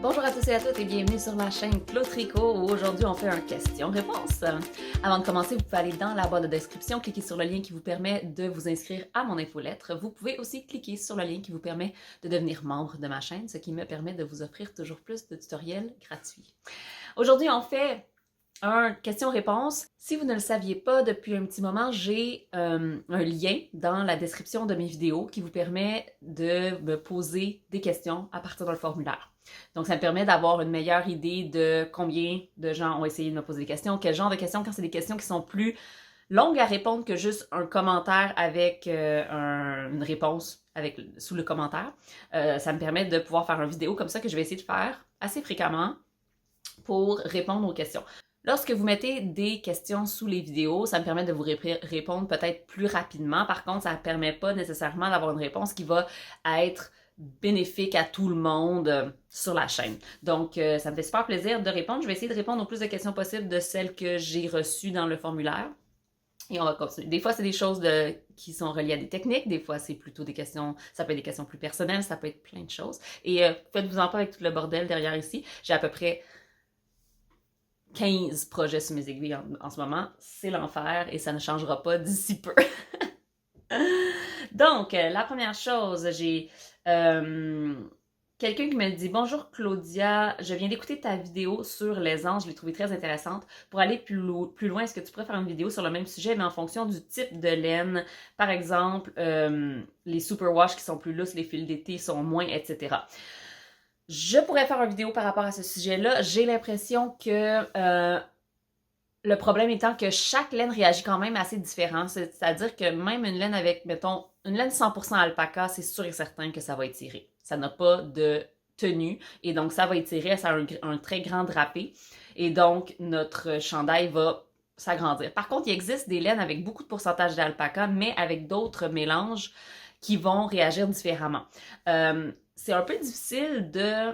Bonjour à tous et à toutes et bienvenue sur ma chaîne Clo Tricot où aujourd'hui on fait un question-réponse. Avant de commencer, vous pouvez aller dans la boîte de description, cliquer sur le lien qui vous permet de vous inscrire à mon infolettre. Vous pouvez aussi cliquer sur le lien qui vous permet de devenir membre de ma chaîne, ce qui me permet de vous offrir toujours plus de tutoriels gratuits. Aujourd'hui, on fait un question-réponse. Si vous ne le saviez pas, depuis un petit moment, j'ai un lien dans la description de mes vidéos qui vous permet de me poser des questions à partir d'un formulaire. Donc, ça me permet d'avoir une meilleure idée de combien de gens ont essayé de me poser des questions, quel genre de questions, quand c'est des questions qui sont plus longues à répondre que juste un commentaire avec une réponse sous le commentaire. Ça me permet de pouvoir faire une vidéo comme ça que je vais essayer de faire assez fréquemment pour répondre aux questions. Lorsque vous mettez des questions sous les vidéos, ça me permet de vous répondre peut-être plus rapidement. Par contre, ça ne permet pas nécessairement d'avoir une réponse qui va être bénéfique à tout le monde sur la chaîne. Donc, ça me fait super plaisir de répondre. Je vais essayer de répondre au plus de questions possibles de celles que j'ai reçues dans le formulaire. Et on va continuer. Des fois, c'est des choses qui sont reliées à des techniques. Des fois, c'est plutôt des questions, ça peut être des questions plus personnelles, ça peut être plein de choses. Et faites-vous-en pas avec tout le bordel derrière ici. J'ai à peu près 15 projets sur mes aiguilles en ce moment. C'est l'enfer et ça ne changera pas d'ici peu. Donc, la première chose, j'ai quelqu'un qui me dit « Bonjour Claudia, je viens d'écouter ta vidéo sur les anges, je l'ai trouvée très intéressante. Pour aller plus loin, est-ce que tu pourrais faire une vidéo sur le même sujet, mais en fonction du type de laine? Par exemple, les superwash qui sont plus lousses, les fils d'été sont moins, etc. » Je pourrais faire une vidéo par rapport à ce sujet-là. J'ai l'impression que le problème étant que chaque laine réagit quand même assez différent. C'est-à-dire que même une laine avec, mettons, une laine 100% alpaca, c'est sûr et certain que ça va étirer. Ça n'a pas de tenue et donc ça va étirer, ça a un très grand drapé et donc notre chandail va s'agrandir. Par contre, il existe des laines avec beaucoup de pourcentage d'alpaca, mais avec d'autres mélanges qui vont réagir différemment. C'est un peu difficile de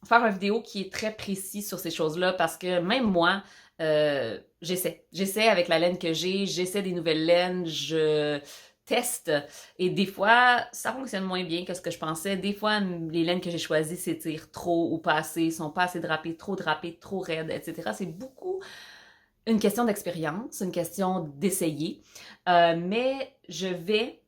faire une vidéo qui est très précise sur ces choses-là parce que même moi, j'essaie avec la laine que j'essaie des nouvelles laines, je teste et des fois, ça fonctionne moins bien que ce que je pensais. Des fois, les laines que j'ai choisies s'étirent trop ou pas assez, sont pas assez drapées, trop raides, etc. C'est beaucoup une question d'expérience, une question d'essayer, mais je vais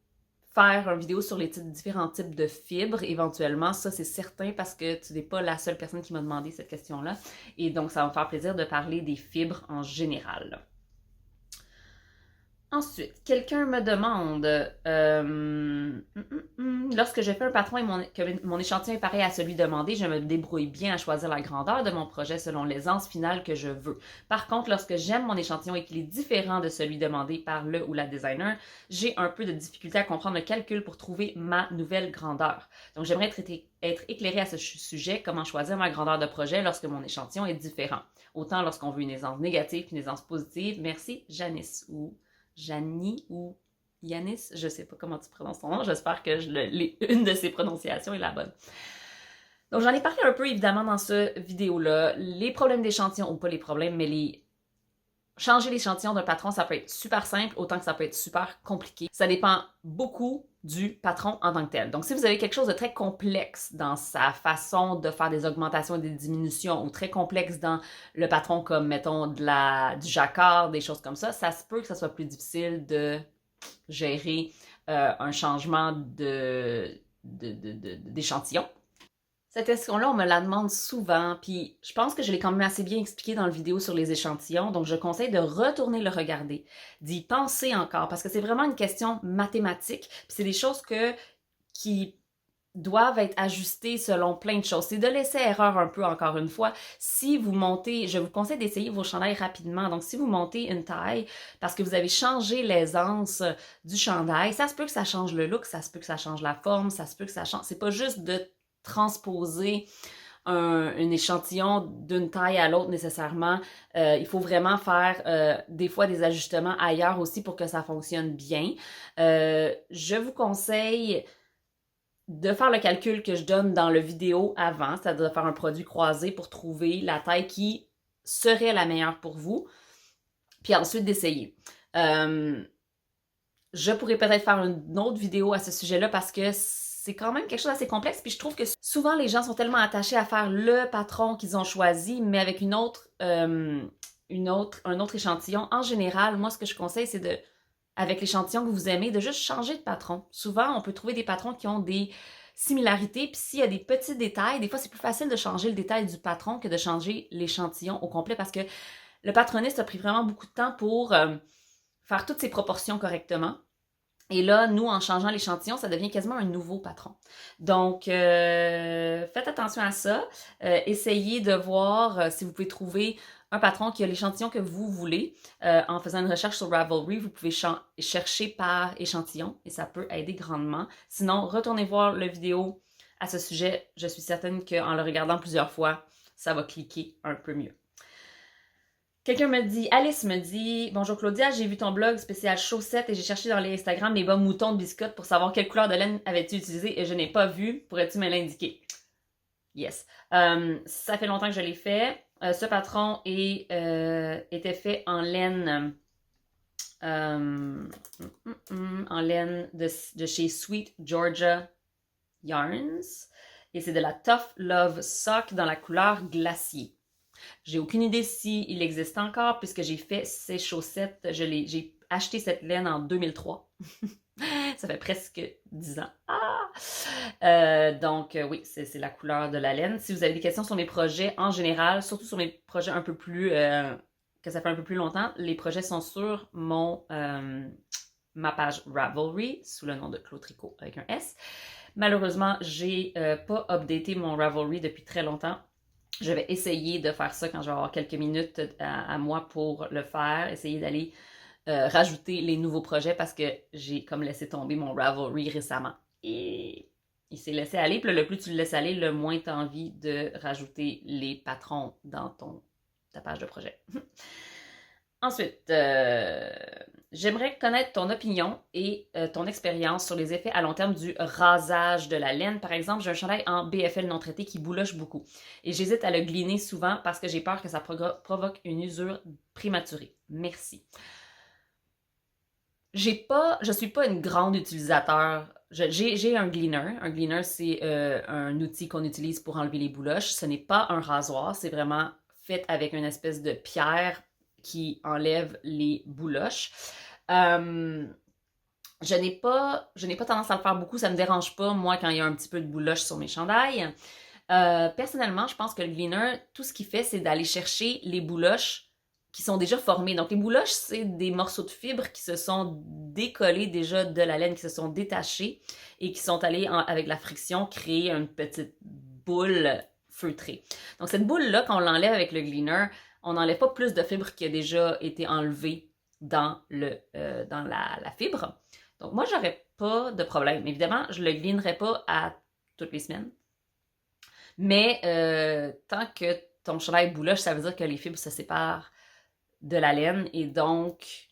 faire une vidéo sur les différents types de fibres éventuellement, ça c'est certain parce que tu n'es pas la seule personne qui m'a demandé cette question-là et donc ça va me faire plaisir de parler des fibres en général. Ensuite, quelqu'un me demande lorsque je fais un patron et que mon échantillon est pareil à celui demandé, je me débrouille bien à choisir la grandeur de mon projet selon l'aisance finale que je veux. Par contre, lorsque j'aime mon échantillon et qu'il est différent de celui demandé par le ou la designer, j'ai un peu de difficulté à comprendre le calcul pour trouver ma nouvelle grandeur. Donc, j'aimerais être éclairée à ce sujet, comment choisir ma grandeur de projet lorsque mon échantillon est différent. Autant lorsqu'on veut une aisance négative qu'une aisance positive. Merci, Janice ou Janie ou Yanis, je sais pas comment tu prononces ton nom, j'espère que une de ces prononciations est la bonne. Donc j'en ai parlé un peu évidemment dans cette vidéo-là, les problèmes d'échantillon, ou pas les problèmes, mais changer l'échantillon d'un patron, ça peut être super simple, autant que ça peut être super compliqué. Ça dépend beaucoup du patron en tant que tel. Donc, si vous avez quelque chose de très complexe dans sa façon de faire des augmentations et des diminutions, ou très complexe dans le patron comme, mettons, du jacquard, des choses comme ça se peut que ça soit plus difficile de gérer un changement d'échantillon. Cette question-là, on me la demande souvent, puis je pense que je l'ai quand même assez bien expliqué dans la vidéo sur les échantillons, donc je conseille de retourner le regarder, d'y penser encore, parce que c'est vraiment une question mathématique, puis c'est des choses qui doivent être ajustées selon plein de choses. C'est de laisser erreur un peu, encore une fois. Si vous montez, je vous conseille d'essayer vos chandails rapidement, donc si vous montez une taille, parce que vous avez changé l'aisance du chandail, ça se peut que ça change le look, ça se peut que ça change la forme, ça se peut que ça change, c'est pas juste de transposer un échantillon d'une taille à l'autre nécessairement. Il faut vraiment faire des fois des ajustements ailleurs aussi pour que ça fonctionne bien. Je vous conseille de faire le calcul que je donne dans le vidéo avant, c'est-à-dire de faire un produit croisé pour trouver la taille qui serait la meilleure pour vous, puis ensuite d'essayer. Je pourrais peut-être faire une autre vidéo à ce sujet-là parce que c'est quand même quelque chose d'assez complexe. Puis je trouve que souvent, les gens sont tellement attachés à faire le patron qu'ils ont choisi, mais avec un autre échantillon. En général, moi, ce que je conseille, c'est de, avec l'échantillon que vous aimez, de juste changer de patron. Souvent, on peut trouver des patrons qui ont des similarités, puis s'il y a des petits détails, des fois, c'est plus facile de changer le détail du patron que de changer l'échantillon au complet parce que le patroniste a pris vraiment beaucoup de temps pour faire toutes ses proportions correctement. Et là, nous, en changeant l'échantillon, ça devient quasiment un nouveau patron. Donc, faites attention à ça. Essayez de voir si vous pouvez trouver un patron qui a l'échantillon que vous voulez. En faisant une recherche sur Ravelry, vous pouvez chercher par échantillon et ça peut aider grandement. Sinon, retournez voir la vidéo à ce sujet. Je suis certaine qu'en le regardant plusieurs fois, ça va cliquer un peu mieux. Quelqu'un me dit, Alice me dit, bonjour Claudia, j'ai vu ton blog spécial chaussettes et j'ai cherché dans les Instagram les bas moutons de biscotte pour savoir quelle couleur de laine avais-tu utilisé et je n'ai pas vu. Pourrais-tu me l'indiquer? Yes. Ça fait longtemps que je l'ai fait. Ce patron était fait en laine en laine de chez Sweet Georgia Yarns et c'est de la Tough Love Sock dans la couleur glacier. J'ai aucune idée s'il existe encore puisque j'ai fait ces chaussettes. J'ai acheté cette laine en 2003. Ça fait presque 10 ans. Donc, oui, c'est la couleur de la laine. Si vous avez des questions sur mes projets en général, surtout sur mes projets un peu plus... que ça fait un peu plus longtemps, les projets sont sur ma page Ravelry sous le nom de Claude Tricot avec un S. Malheureusement, j'ai pas updaté mon Ravelry depuis très longtemps. Je vais essayer de faire ça quand je vais avoir quelques minutes à moi pour le faire, essayer d'aller rajouter les nouveaux projets parce que j'ai comme laissé tomber mon Ravelry récemment. Et il s'est laissé aller, puis là, le plus tu le laisses aller, le moins tu as envie de rajouter les patrons dans ta page de projet. Ensuite, j'aimerais connaître ton opinion et ton expérience sur les effets à long terme du rasage de la laine. Par exemple, j'ai un chandail en BFL non traité qui bouloche beaucoup et j'hésite à le gliner souvent parce que j'ai peur que ça provoque une usure prématurée. Merci. Je suis pas une grande utilisateur. J'ai un gleaner. Un gleaner, c'est un outil qu'on utilise pour enlever les bouloches. Ce n'est pas un rasoir, c'est vraiment fait avec une espèce de pierre qui enlève les bouloches. Je n'ai pas tendance à le faire beaucoup, ça me dérange pas, moi, quand il y a un petit peu de bouloche sur mes chandails. Personnellement, je pense que le gleaner, tout ce qu'il fait, c'est d'aller chercher les bouloches qui sont déjà formées. Donc, les bouloches, c'est des morceaux de fibres qui se sont décollés déjà de la laine, qui se sont détachés et qui sont allés, avec la friction, créer une petite boule feutrée. Donc, cette boule-là, quand on l'enlève avec le gleaner, on n'enlève pas plus de fibres qui a déjà été enlevée dans la fibre. Donc, moi, j'aurais pas de problème. Évidemment, je le gleanerai pas à toutes les semaines. Mais tant que ton chandail bouloche, ça veut dire que les fibres se séparent de la laine et donc,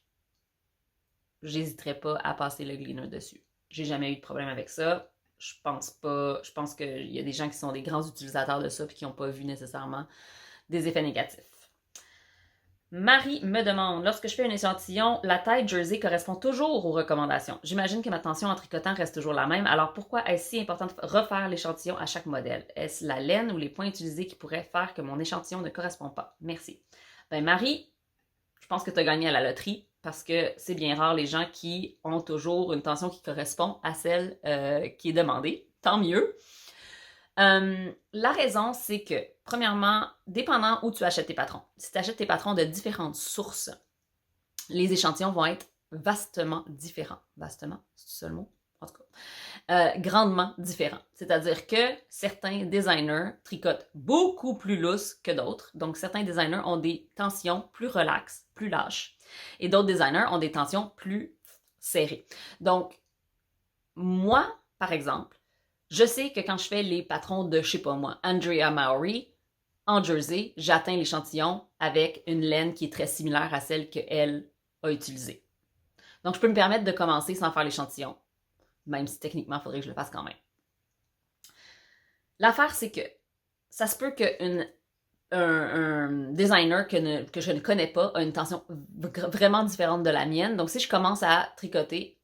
j'hésiterai pas à passer le gleaner dessus. J'ai jamais eu de problème avec ça. Je pense qu'il y a des gens qui sont des grands utilisateurs de ça et qui n'ont pas vu nécessairement des effets négatifs. Marie me demande, lorsque je fais un échantillon, la taille jersey correspond toujours aux recommandations. J'imagine que ma tension en tricotant reste toujours la même, alors pourquoi est-ce si important de refaire l'échantillon à chaque modèle? Est-ce la laine ou les points utilisés qui pourraient faire que mon échantillon ne correspond pas? Merci. Ben Marie, je pense que tu as gagné à la loterie parce que c'est bien rare les gens qui ont toujours une tension qui correspond à celle qui est demandée. Tant mieux. La raison, c'est que, premièrement, dépendant où tu achètes tes patrons, si tu achètes tes patrons de différentes sources, les échantillons vont être vastement différents. Vastement, c'est le seul mot? En tout cas, grandement différents. C'est-à-dire que certains designers tricotent beaucoup plus lousse que d'autres. Donc, certains designers ont des tensions plus relaxes, plus lâches. Et d'autres designers ont des tensions plus serrées. Donc, moi, par exemple, je sais que quand je fais les patrons de, je sais pas moi, Andrea Mowry, en jersey, j'atteins l'échantillon avec une laine qui est très similaire à celle qu'elle a utilisée. Donc, je peux me permettre de commencer sans faire l'échantillon, même si techniquement, il faudrait que je le fasse quand même. L'affaire, c'est que ça se peut qu'un designer que je ne connais pas a une tension vraiment différente de la mienne. Donc, si je commence à tricoter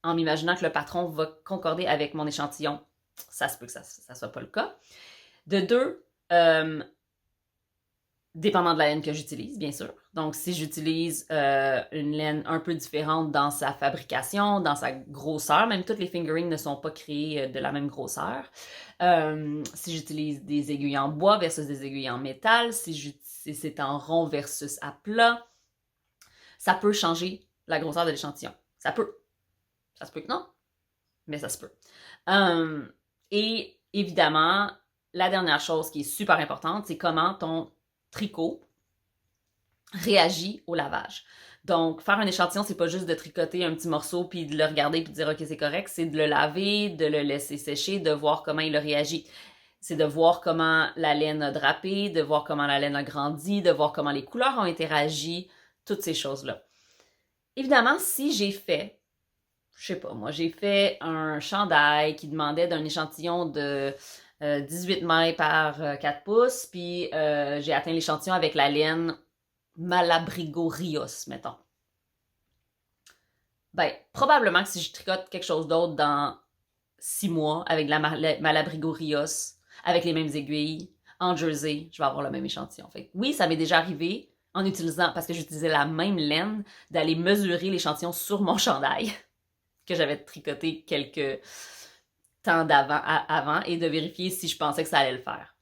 en m'imaginant que le patron va concorder avec mon échantillon. Ça se peut que ça ne soit pas le cas. De deux, dépendant de la laine que j'utilise, bien sûr. Donc, si j'utilise une laine un peu différente dans sa fabrication, dans sa grosseur, même toutes les fingerings ne sont pas créés de la même grosseur. Si j'utilise des aiguilles en bois versus des aiguilles en métal, si c'est en rond versus à plat, ça peut changer la grosseur de l'échantillon. Ça peut. Ça se peut que non, mais ça se peut. Et évidemment, la dernière chose qui est super importante, c'est comment ton tricot réagit au lavage. Donc, faire un échantillon, c'est pas juste de tricoter un petit morceau puis de le regarder puis de dire « OK, c'est correct », c'est de le laver, de le laisser sécher, de voir comment il a réagi. C'est de voir comment la laine a drapé, de voir comment la laine a grandi, de voir comment les couleurs ont interagi, toutes ces choses-là. Évidemment, si j'ai fait, je sais pas, moi, j'ai fait un chandail qui demandait d'un échantillon de 18 mailles par 4 pouces, puis j'ai atteint l'échantillon avec la laine Malabrigo Rios, mettons. Ben, probablement que si je tricote quelque chose d'autre dans 6 mois avec de la Malabrigo Rios, avec les mêmes aiguilles, en jersey, je vais avoir le même échantillon. Fait oui, ça m'est déjà arrivé, en utilisant, parce que j'utilisais la même laine, d'aller mesurer l'échantillon sur mon chandail que j'avais tricoté quelques temps avant et de vérifier si je pensais que ça allait le faire.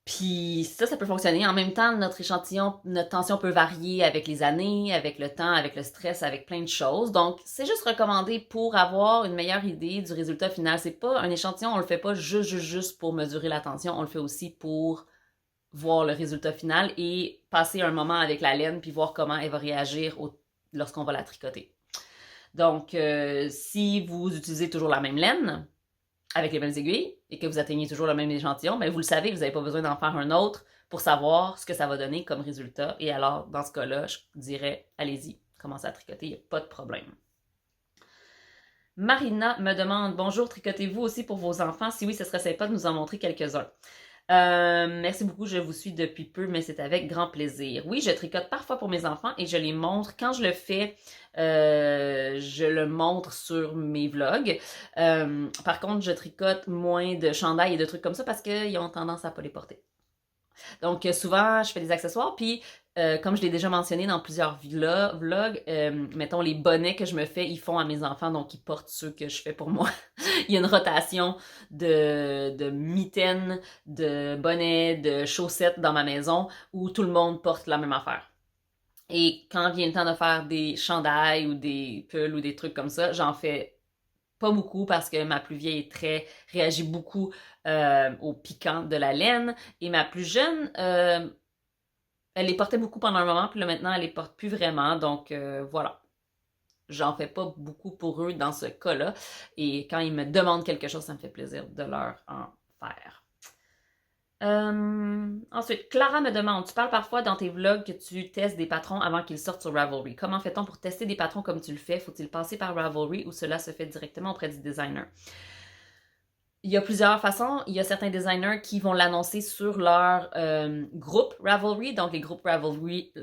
Puis ça peut fonctionner. En même temps, notre échantillon, notre tension peut varier avec les années, avec le temps, avec le stress, avec plein de choses. Donc, c'est juste recommandé pour avoir une meilleure idée du résultat final. C'est pas un échantillon, on le fait pas juste pour mesurer la tension, on le fait aussi pour voir le résultat final et passer un moment avec la laine puis voir comment elle va réagir lorsqu'on va la tricoter. Donc, si vous utilisez toujours la même laine, avec les mêmes aiguilles, et que vous atteignez toujours le même échantillon, mais vous le savez, vous n'avez pas besoin d'en faire un autre pour savoir ce que ça va donner comme résultat. Et alors, dans ce cas-là, je dirais, allez-y, commencez à tricoter, il n'y a pas de problème. Marina me demande, bonjour, tricotez-vous aussi pour vos enfants? Si oui, ce serait sympa de nous en montrer quelques-uns. Merci beaucoup, je vous suis depuis peu, mais c'est avec grand plaisir. Oui, je tricote parfois pour mes enfants et je les montre. Quand je le fais, je le montre sur mes vlogs. Par contre, je tricote moins de chandails et de trucs comme ça parce qu'ils ont tendance à pas les porter. Donc, souvent, je fais des accessoires, puis comme je l'ai déjà mentionné dans plusieurs vlogs, mettons les bonnets que je me fais, ils font à mes enfants, donc ils portent ceux que je fais pour moi. Il y a une rotation de mitaines, de bonnets, de chaussettes dans ma maison où tout le monde porte la même affaire. Et quand vient le temps de faire des chandails ou des pulls ou des trucs comme ça, j'en fais pas beaucoup parce que ma plus vieille réagit beaucoup au piquant de la laine. Et ma plus jeune, elle les portait beaucoup pendant un moment, puis là maintenant elle les porte plus vraiment. Donc voilà. J'en fais pas beaucoup pour eux dans ce cas-là. Et quand ils me demandent quelque chose, ça me fait plaisir de leur en faire. Ensuite, Clara me demande, tu parles parfois dans tes vlogs que tu testes des patrons avant qu'ils sortent sur Ravelry. Comment fait-on pour tester des patrons comme tu le fais? Faut-il passer par Ravelry ou cela se fait directement auprès du designer? Il y a plusieurs façons. Il y a certains designers qui vont l'annoncer sur leur groupe Ravelry. Donc, les groupes Ravelry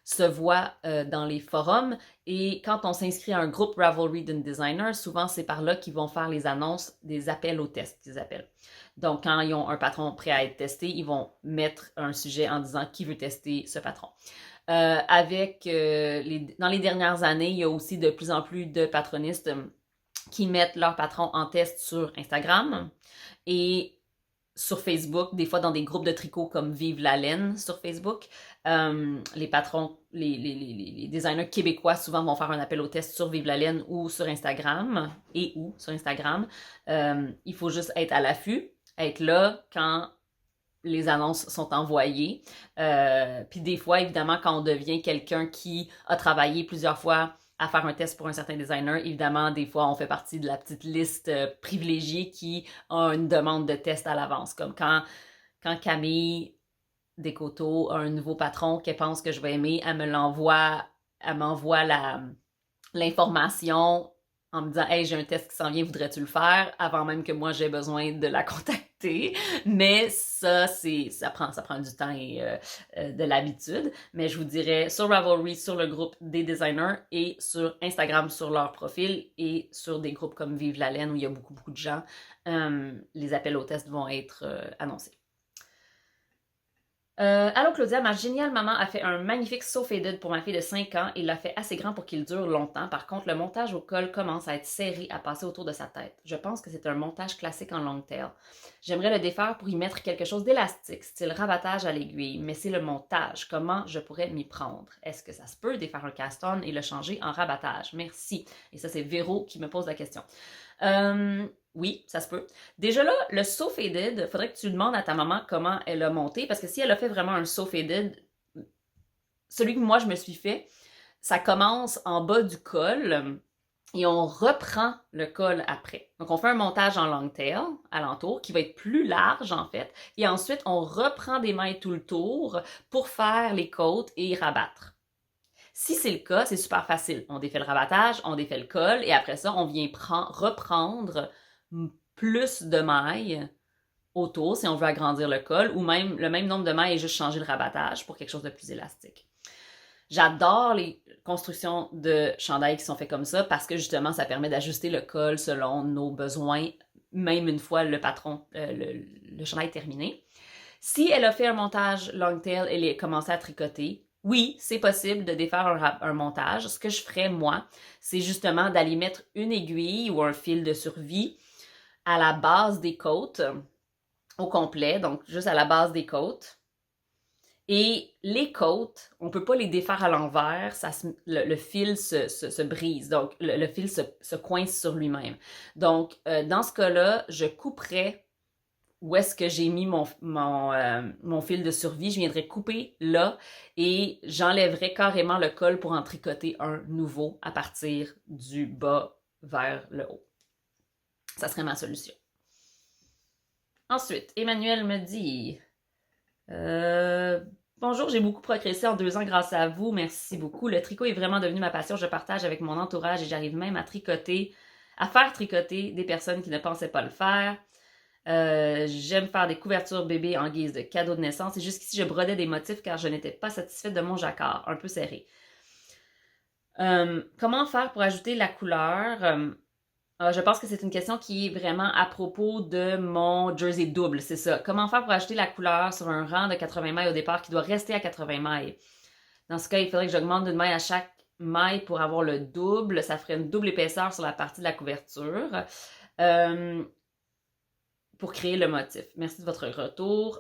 se voient dans les forums. Et quand on s'inscrit à un groupe Ravelry d'un designer, souvent, c'est par là qu'ils vont faire les annonces des appels aux tests, qu'ils appellent. Donc, quand ils ont un patron prêt à être testé, ils vont mettre un sujet en disant qui veut tester ce patron. Dans les dernières années, il y a aussi de plus en plus de patronistes qui mettent leur patron en test sur Instagram et sur Facebook, des fois dans des groupes de tricot comme Vive la laine sur Facebook. Les patrons, les designers québécois souvent vont faire un appel au test sur Vive la laine ou sur Instagram, il faut juste être à l'affût, être là quand les annonces sont envoyées. Puis des fois, évidemment, quand on devient quelqu'un qui a travaillé plusieurs fois à faire un test pour un certain designer, évidemment, des fois, on fait partie de la petite liste privilégiée qui a une demande de test à l'avance. Comme quand Camille Descoteaux a un nouveau patron qu'elle pense que je vais aimer, elle m'envoie l'information en me disant « Hey, j'ai un test qui s'en vient, voudrais-tu le faire? » avant même que moi j'ai besoin de la contacter. Mais ça prend du temps et de l'habitude. Mais je vous dirais sur Ravelry, sur le groupe des designers et sur Instagram, sur leur profil et sur des groupes comme Vive la laine où il y a beaucoup, beaucoup de gens, les appels au test vont être annoncés. Allô Claudia, ma géniale maman a fait un magnifique sew faded pour ma fille de 5 ans et l'a fait assez grand pour qu'il dure longtemps. Par contre, le montage au col commence à être serré à passer autour de sa tête. Je pense que c'est un montage classique en long tail. J'aimerais le défaire pour y mettre quelque chose d'élastique, style rabattage à l'aiguille, mais c'est le montage. Comment je pourrais m'y prendre? Est-ce que ça se peut défaire un cast-on et le changer en rabattage? Merci. Et ça, c'est Véro qui me pose la question. Oui, ça se peut. Déjà là, le sew faded, faudrait que tu demandes à ta maman comment elle a monté, parce que si elle a fait vraiment un sew faded, celui que moi je me suis fait, ça commence en bas du col et on reprend le col après. Donc on fait un montage en long tail alentour qui va être plus large en fait, et ensuite on reprend des mailles tout le tour pour faire les côtes et rabattre. Si c'est le cas, c'est super facile. On défait le rabattage, on défait le col, et après ça, on vient reprendre plus de mailles autour si on veut agrandir le col, ou même le même nombre de mailles et juste changer le rabattage pour quelque chose de plus élastique. J'adore les constructions de chandails qui sont faites comme ça parce que justement, ça permet d'ajuster le col selon nos besoins, même une fois le chandail terminé. Si elle a fait un montage long tail, elle a commencé à tricoter, oui, c'est possible de défaire un montage. Ce que je ferais, moi, c'est justement d'aller mettre une aiguille ou un fil de survie à la base des côtes, au complet, donc juste à la base des côtes. Et les côtes, on ne peut pas les défaire à l'envers, le fil se brise, donc le fil se coince sur lui-même. Donc, dans ce cas-là, je couperais où est-ce que j'ai mis mon fil de survie, je viendrais couper là et j'enlèverais carrément le col pour en tricoter un nouveau à partir du bas vers le haut. Ça serait ma solution. Ensuite, Emmanuel me dit bonjour, j'ai beaucoup progressé en 2 ans grâce à vous, merci beaucoup. Le tricot est vraiment devenu ma passion, je partage avec mon entourage et j'arrive même à faire tricoter des personnes qui ne pensaient pas le faire. J'aime faire des couvertures bébés en guise de cadeau de naissance et jusqu'ici je brodais des motifs car je n'étais pas satisfaite de mon jacquard, un peu serré. Comment faire pour ajouter la couleur? Je pense que c'est une question qui est vraiment à propos de mon jersey double, c'est ça. Comment faire pour ajouter la couleur sur un rang de 80 mailles au départ qui doit rester à 80 mailles? Dans ce cas, il faudrait que j'augmente d'une maille à chaque maille pour avoir le double. Ça ferait une double épaisseur sur la partie de la couverture. Pour créer le motif. Merci de votre retour.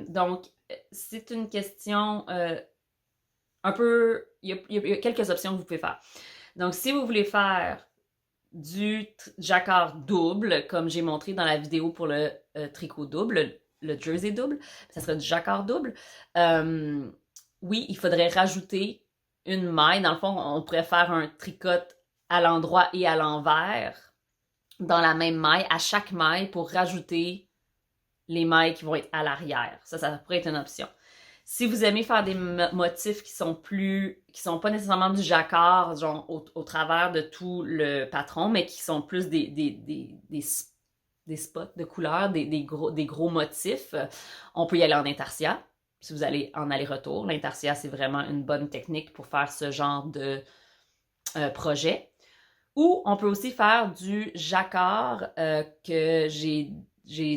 Donc, c'est une question un peu... Il y a quelques options que vous pouvez faire. Donc, si vous voulez faire du jacquard double, comme j'ai montré dans la vidéo pour le tricot double, le jersey double, ça serait du jacquard double. Oui, il faudrait rajouter une maille. Dans le fond, on pourrait faire un tricot à l'endroit et à l'envers dans la même maille, à chaque maille, pour rajouter les mailles qui vont être à l'arrière. Ça pourrait être une option. Si vous aimez faire des motifs qui sont pas nécessairement du jacquard, genre au travers de tout le patron, mais qui sont plus des spots de couleurs, des gros motifs, on peut y aller en intarsia. Si vous allez en aller-retour, l'intarsia, c'est vraiment une bonne technique pour faire ce genre de projet. Ou on peut aussi faire du jacquard que j'ai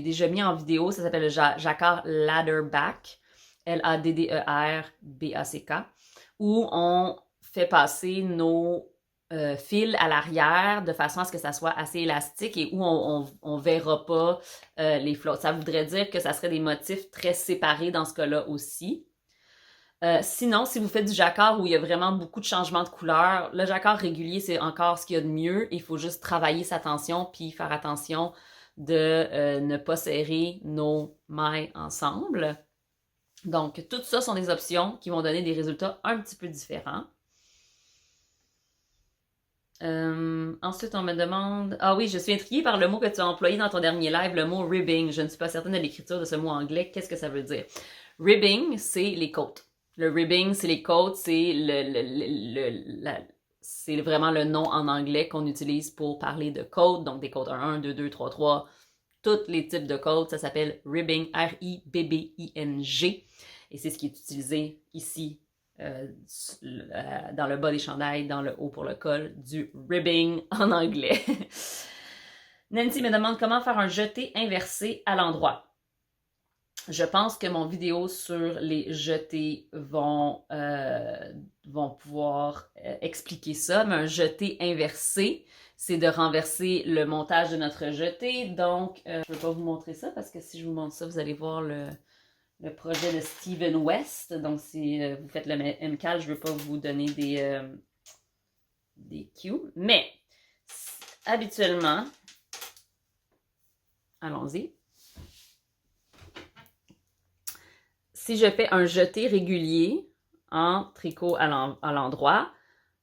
déjà mis en vidéo. Ça s'appelle le jacquard Ladderback. Ladderback, où on fait passer nos fils à l'arrière de façon à ce que ça soit assez élastique et où on verra pas les flottes. Ça voudrait dire que ça serait des motifs très séparés dans ce cas-là aussi. Sinon, si vous faites du jacquard où il y a vraiment beaucoup de changements de couleur, le jacquard régulier, c'est encore ce qu'il y a de mieux. Il faut juste travailler sa tension puis faire attention de ne pas serrer nos mailles ensemble. Donc, tout ça sont des options qui vont donner des résultats un petit peu différents. Ensuite, on me demande... Ah oui, je suis intriguée par le mot que tu as employé dans ton dernier live, le mot ribbing. Je ne suis pas certaine de l'écriture de ce mot anglais. Qu'est-ce que ça veut dire? Ribbing, c'est les côtes. Le ribbing, c'est les côtes, c'est c'est vraiment le nom en anglais qu'on utilise pour parler de code, donc des codes 1, 2, 2, 3, 3, tous les types de codes, ça s'appelle ribbing, R-I-B-B-I-N-G, et c'est ce qui est utilisé ici dans le bas des chandails, dans le haut pour le col, du ribbing en anglais. Nancy me demande comment faire un jeté inversé à l'endroit. Je pense que mon vidéo sur les jetés vont pouvoir expliquer ça, mais un jeté inversé, c'est de renverser le montage de notre jeté. Donc, je ne vais pas vous montrer ça parce que si je vous montre ça, vous allez voir le projet de Steven West. Donc, si vous faites le MCAL, je ne veux pas vous donner des cues. Mais, habituellement, allons-y. Si je fais un jeté régulier en tricot à l'endroit,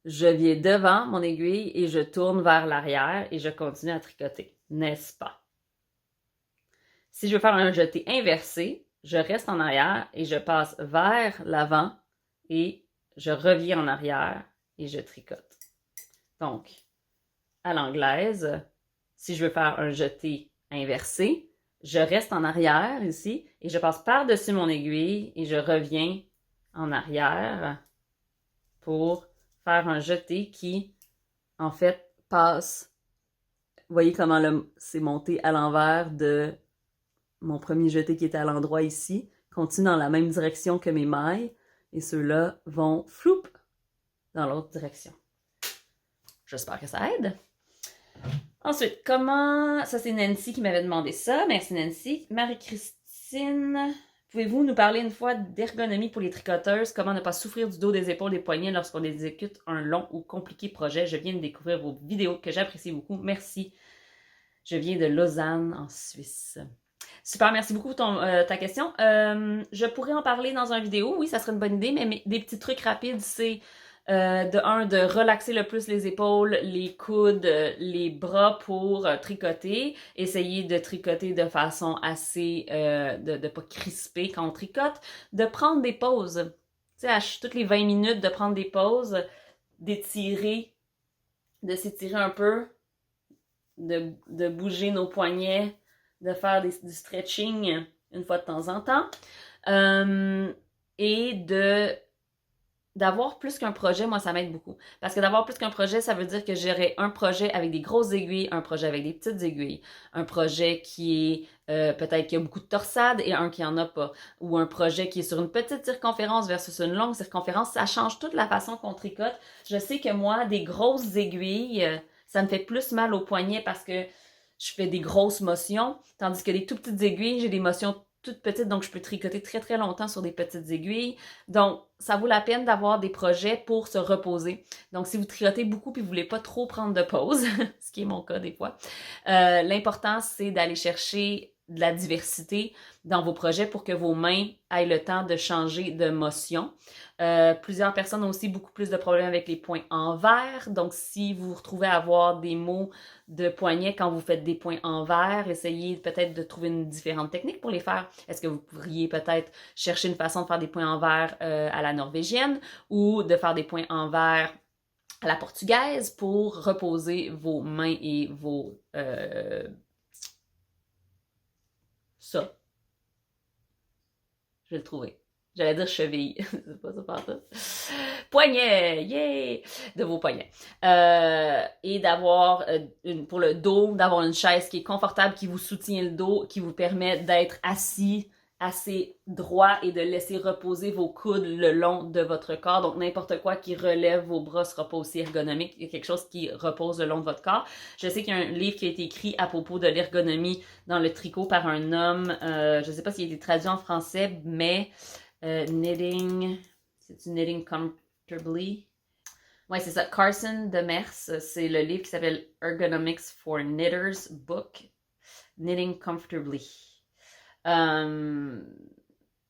je viens devant mon aiguille et je tourne vers l'arrière et je continue à tricoter, n'est-ce pas? Si je veux faire un jeté inversé, je reste en arrière et je passe vers l'avant et je reviens en arrière et je tricote. Donc, à l'anglaise, si je veux faire un jeté inversé, je reste en arrière ici et je passe par-dessus mon aiguille et je reviens en arrière pour faire un jeté qui, en fait, passe. Vous voyez comment c'est monté à l'envers de mon premier jeté qui était à l'endroit ici. Continue dans la même direction que mes mailles et ceux-là vont floup dans l'autre direction. J'espère que ça aide. Ensuite, comment... Ça, c'est Nancy qui m'avait demandé ça. Merci, Nancy. Marie-Christine, pouvez-vous nous parler une fois d'ergonomie pour les tricoteuses? Comment ne pas souffrir du dos, des épaules, des poignets lorsqu'on exécute un long ou compliqué projet? Je viens de découvrir vos vidéos que j'apprécie beaucoup. Merci. Je viens de Lausanne, en Suisse. Super, merci beaucoup pour ta question. Je pourrais en parler dans une vidéo. Oui, ça serait une bonne idée, mais des petits trucs rapides, c'est... de relaxer le plus les épaules, les coudes, les bras pour tricoter. Essayer de tricoter de façon assez... de pas crisper quand on tricote. De prendre des pauses. Tu sais, toutes les 20 minutes, de prendre des pauses, d'étirer, de s'étirer un peu, de bouger nos poignets, de faire du stretching une fois de temps en temps. Et d'avoir plus qu'un projet, moi, ça m'aide beaucoup. Parce que d'avoir plus qu'un projet, ça veut dire que j'aurai un projet avec des grosses aiguilles, un projet avec des petites aiguilles, un projet qui est peut-être qui a beaucoup de torsades et un qui en a pas, ou un projet qui est sur une petite circonférence versus une longue circonférence. Ça change toute la façon qu'on tricote. Je sais que moi, des grosses aiguilles, ça me fait plus mal au poignet parce que je fais des grosses motions, tandis que les tout petites aiguilles, j'ai des motions toutes petites, donc je peux tricoter très très longtemps sur des petites aiguilles. Donc, ça vaut la peine d'avoir des projets pour se reposer. Donc, si vous tricotez beaucoup et vous ne voulez pas trop prendre de pause, ce qui est mon cas des fois, l'important, c'est d'aller chercher de la diversité dans vos projets pour que vos mains aient le temps de changer de motion. Plusieurs personnes ont aussi beaucoup plus de problèmes avec les points envers. Donc, si vous vous retrouvez à avoir des mots de poignet quand vous faites des points envers, essayez peut-être de trouver une différente technique pour les faire. Est-ce que vous pourriez peut-être chercher une façon de faire des points envers à la norvégienne ou de faire des points envers à la portugaise pour reposer vos mains et vos... ça. Je vais le trouver. J'allais dire cheville. C'est pas ça partout. Poignet! Yeah! De vos poignets. Et d'avoir, pour le dos, d'avoir une chaise qui est confortable, qui vous soutient le dos, qui vous permet d'être assis assez droit et de laisser reposer vos coudes le long de votre corps. Donc, n'importe quoi qui relève vos bras sera pas aussi ergonomique. Il y a quelque chose qui repose le long de votre corps. Je sais qu'il y a un livre qui a été écrit à propos de l'ergonomie dans le tricot par un homme. Je sais pas s'il a été traduit en français, mais knitting... C'est-tu Knitting Comfortably? Ouais, c'est ça. Carson Demers, c'est le livre qui s'appelle Ergonomics for Knitters Book. Knitting Comfortably.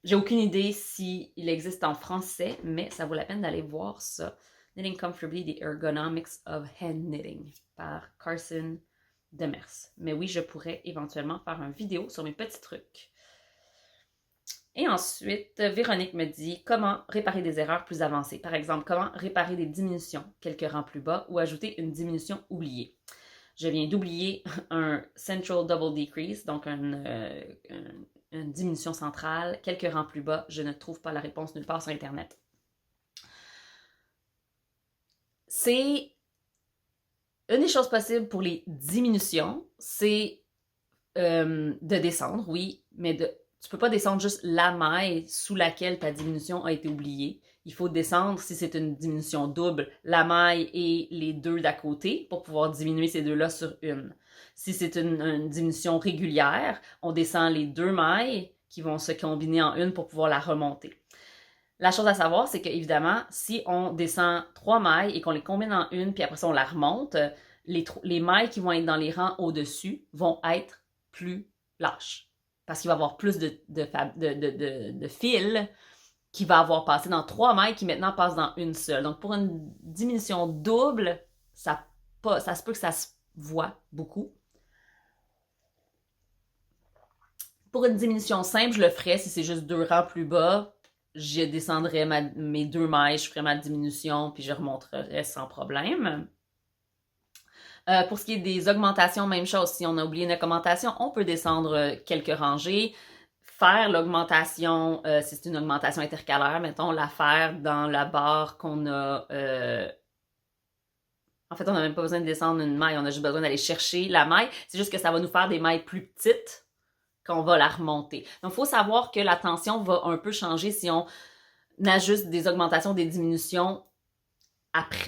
J'ai aucune idée s'il existe en français, mais ça vaut la peine d'aller voir ça. Knitting Comfortably, The Ergonomics of Hand Knitting par Carson Demers. Mais oui, je pourrais éventuellement faire une vidéo sur mes petits trucs. Et ensuite, Véronique me dit comment réparer des erreurs plus avancées. Par exemple, comment réparer des diminutions quelques rangs plus bas ou ajouter une diminution oubliée. Je viens d'oublier un Central Double Decrease, donc une diminution centrale, quelques rangs plus bas. Je ne trouve pas la réponse nulle part sur Internet. C'est une des choses possibles pour les diminutions, c'est de descendre, oui, mais tu peux pas descendre juste la maille sous laquelle ta diminution a été oubliée. Il faut descendre, si c'est une diminution double, la maille et les deux d'à côté pour pouvoir diminuer ces deux-là sur une. Si c'est une diminution régulière, on descend les deux mailles qui vont se combiner en une pour pouvoir la remonter. La chose à savoir, c'est que évidemment, si on descend 3 mailles et qu'on les combine en une, puis après ça on la remonte, les mailles qui vont être dans les rangs au-dessus vont être plus lâches. Parce qu'il va y avoir plus de fils qui va avoir passé dans 3 mailles qui maintenant passent dans une seule. Donc pour une diminution double, ça se peut que ça se voit beaucoup. Pour une diminution simple, je le ferais si c'est juste 2 rangs plus bas. Je descendrais mes 2 mailles, je ferais ma diminution, puis je remonterais sans problème. Pour ce qui est des augmentations, même chose. Si on a oublié une augmentation, on peut descendre quelques rangées. Faire l'augmentation, si c'est une augmentation intercalaire, mettons, la faire dans la barre qu'on a... En fait, on n'a même pas besoin de descendre une maille, on a juste besoin d'aller chercher la maille. C'est juste que ça va nous faire des mailles plus petites qu'on va la remonter. Donc, il faut savoir que la tension va un peu changer si on ajuste des augmentations, des diminutions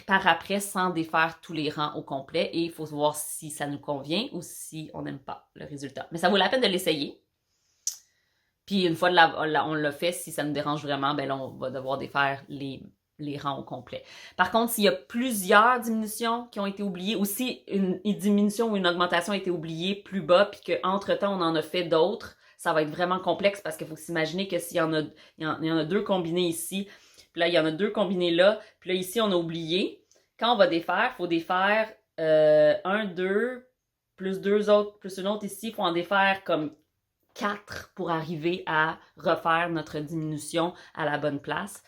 par après sans défaire tous les rangs au complet. Et il faut voir si ça nous convient ou si on n'aime pas le résultat. Mais ça vaut la peine de l'essayer. Puis une fois on l'a fait, si ça nous dérange vraiment, ben là, on va devoir défaire les rangs au complet. Par contre, s'il y a plusieurs diminutions qui ont été oubliées, ou si une diminution ou une augmentation a été oubliée plus bas, puis qu'entre-temps, on en a fait d'autres, ça va être vraiment complexe parce qu'il faut s'imaginer que s'il y en a 2 combinés ici, puis là, il y en a 2 combinés là, puis là, ici, on a oublié. Quand on va défaire, il faut défaire 1, 2, plus 2 autres, plus une autre ici, il faut en défaire comme 4 pour arriver à refaire notre diminution à la bonne place.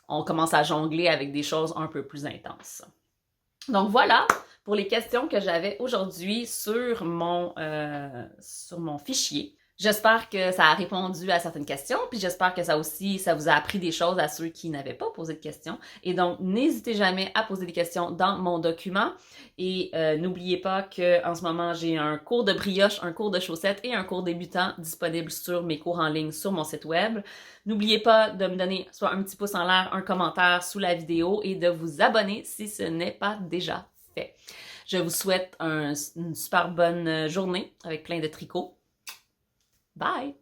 On commence à jongler avec des choses un peu plus intenses. Donc voilà pour les questions que j'avais aujourd'hui sur mon fichier. J'espère que ça a répondu à certaines questions, puis j'espère que ça vous a appris des choses à ceux qui n'avaient pas posé de questions. Et donc, n'hésitez jamais à poser des questions dans mon document. Et n'oubliez pas qu'en ce moment, j'ai un cours de brioche, un cours de chaussettes et un cours débutant disponible sur mes cours en ligne sur mon site web. N'oubliez pas de me donner soit un petit pouce en l'air, un commentaire sous la vidéo et de vous abonner si ce n'est pas déjà fait. Je vous souhaite une super bonne journée avec plein de tricots. Bye!